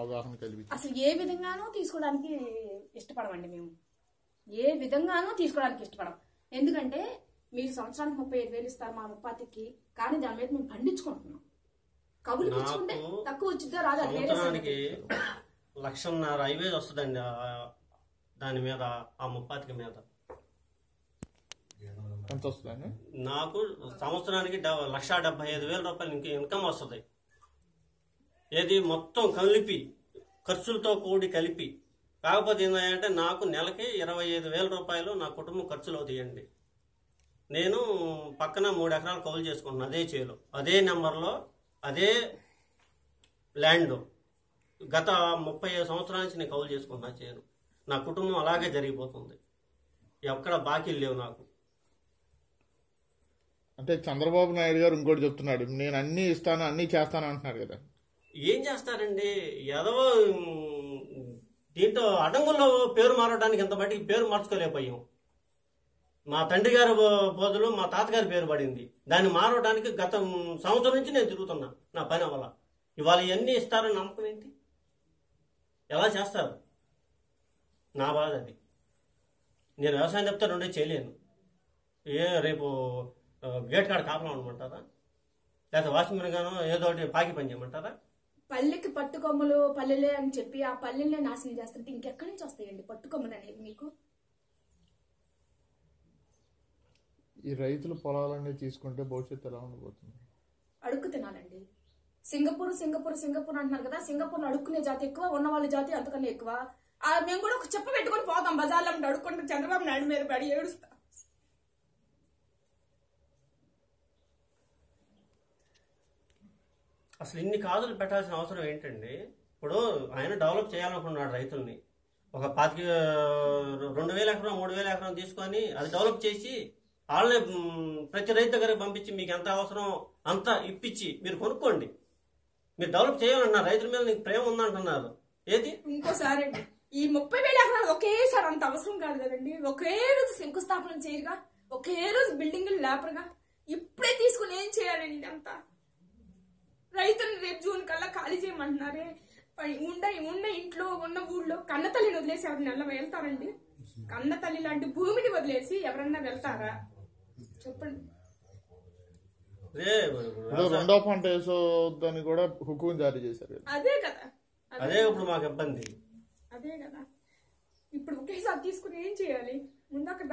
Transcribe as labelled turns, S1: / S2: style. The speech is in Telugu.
S1: అవగాహన కలిపి
S2: అసలు ఏ విధంగానూ తీసుకోవడానికి ఇష్టపడమండి మేము. ఏ విధంగానూ తీసుకోవడానికి ఇష్టపడం. ఎందుకంటే మీరు సంవత్సరానికి 35,000 ఇస్తారు మా ముప్పాతికి, కానీ దాని మీద మేము పండించుకుంటున్నాం. కబులు తెచ్చుకుంటే తక్కువ వచ్చిద్దో రాదు, అది వేరే సంగతి.
S3: 1,50,000 హైవేజ్ వస్తుందండి దాని మీద, ఆ ముప్పాతికి మీద.
S1: ఎంత వస్తుందండి?
S3: నాకు సంవత్సరానికి 1,75,000 రూపాయలు ఇన్కమ్ వస్తుంది. ఏది మొత్తం కలిపి, ఖర్చులతో కూడి కలిపి. కాకపోతే ఏంటంటే నాకు నెలకి 25,000 రూపాయలు నా కుటుంబం ఖర్చులు అవుతాయండి. నేను పక్కన 3 ఎకరాలు కౌలు చేసుకుంటున్నాను అదే చేలో, అదే నెంబర్లో, అదే ల్యాండ్. గత 35 సంవత్సరాల నుంచి నేను కౌలు చేసుకుంటున్నా చేను. నా కుటుంబం అలాగే జరిగిపోతుంది. ఎక్కడ బాకీలు లేవు నాకు.
S1: అంటే చంద్రబాబు నాయుడు గారు ఇంకోటి చెప్తున్నాడు, నేను అన్ని ఇస్తాను అన్ని చేస్తాను అంటున్నారు కదా.
S3: ఏం చేస్తారండి? ఏదో దీంట్లో అడంగుల్లో పేరు మారడానికి ఇంత బట్టి పేరు మార్చుకోలేకపోయాం. మా తండ్రి గారి బదులు మా తాతగారి పేరు పడింది. దాన్ని మారవడానికి గత సంవత్సరం నుంచి నేను తిరుగుతున్నా నా పని వల్ల. ఇవాళ ఇవన్నీ ఇస్తారని నమ్మకం ఏంటి? ఎలా చేస్తారు? నా బాధ అది. నేను వ్యవసాయం చెప్తే రెండే చేయలేను. రేపు గేట్ కాడ కాపలా ఉండమంటారా? లేకపోతే వాచ్మెన్ గానో ఏదో ఒకటి పాకి పని చేయమంటారా?
S2: పల్లెకి పట్టుకొమ్మలు పల్లెలే అని చెప్పి ఆ పల్లెల్నే నాశనం చేస్తుంటే ఇంకెక్కడి నుంచి వస్తాయండి పట్టుకొమ్మలు అనేది మీకు?
S1: ఈ రైతుల పొలాలన్నీ తీసుకుంటే భవిష్యత్తు ఎలా ఉండబోతుంది?
S2: అడుక్కు తినాలండి. సింగపూర్ సింగపూర్ సింగపూర్ అంటున్నారు కదా, సింగపూర్లో అడుక్కునే జాతి ఎక్కువ, ఉన్న వాళ్ళ జాతి అంతకన్నా ఎక్కువ. మేము కూడా ఒక చెప్ప పెట్టుకుని పోతాం బజార్లో అడుక్కుంటే చంద్రబాబు నాయుడు మీద పడి ఏడుస్తా.
S3: అసలు ఇన్ని కాదులు పెట్టాల్సిన అవసరం ఏంటండి? ఇప్పుడు ఆయన డెవలప్ చేయాలనుకున్నాడు రైతుల్ని. ఒక 2,000 ఎకరం 3,000 ఎకరం తీసుకొని అది డెవలప్ చేసి వాళ్ళని ప్రతి రైతు దగ్గరికి పంపించి మీకు ఎంత అవసరం అంత ఇప్పించి మీరు కొనుక్కోండి. మీరు డెవలప్ చేయాలన్నారు. రైతుల మీద నీకు ప్రేమ ఉందంటున్నారు. ఏది
S2: ఇంకోసారి ఈ 30,000 ఎకరాలు ఒకేసారి అంత అవసరం కాదు కదండి. ఒకే రోజు శంకుస్థాపన చేయరుగా, ఒకే రోజు బిల్డింగ్లు లేపరుగా. ఇప్పుడే తీసుకుని ఏం చేయాలండి? అంతా రైతులు రేపు జూన్ కల్లా ఖాళీ చేయమంటున్నారే. ఉన్న ఇంట్లో ఉన్న ఊళ్ళో కన్న తల్లిని వదిలేసి ఎవరినెల్లా వెళ్తారండి? కన్న తల్లి లాంటి భూమిని వదిలేసి ఎవరన్నా వెళ్తారా చెప్పండి?
S1: రెండో పంట వేసొద్దని కూడా హుకుం జారీ చేశారు.
S2: అదే కదా,
S3: అదే ఇప్పుడు మాకు ఇబ్బంది.
S2: అదే కదా. ఇప్పుడు ఒకేసారి తీసుకుని ఏం చేయాలి? ముందు అక్కడ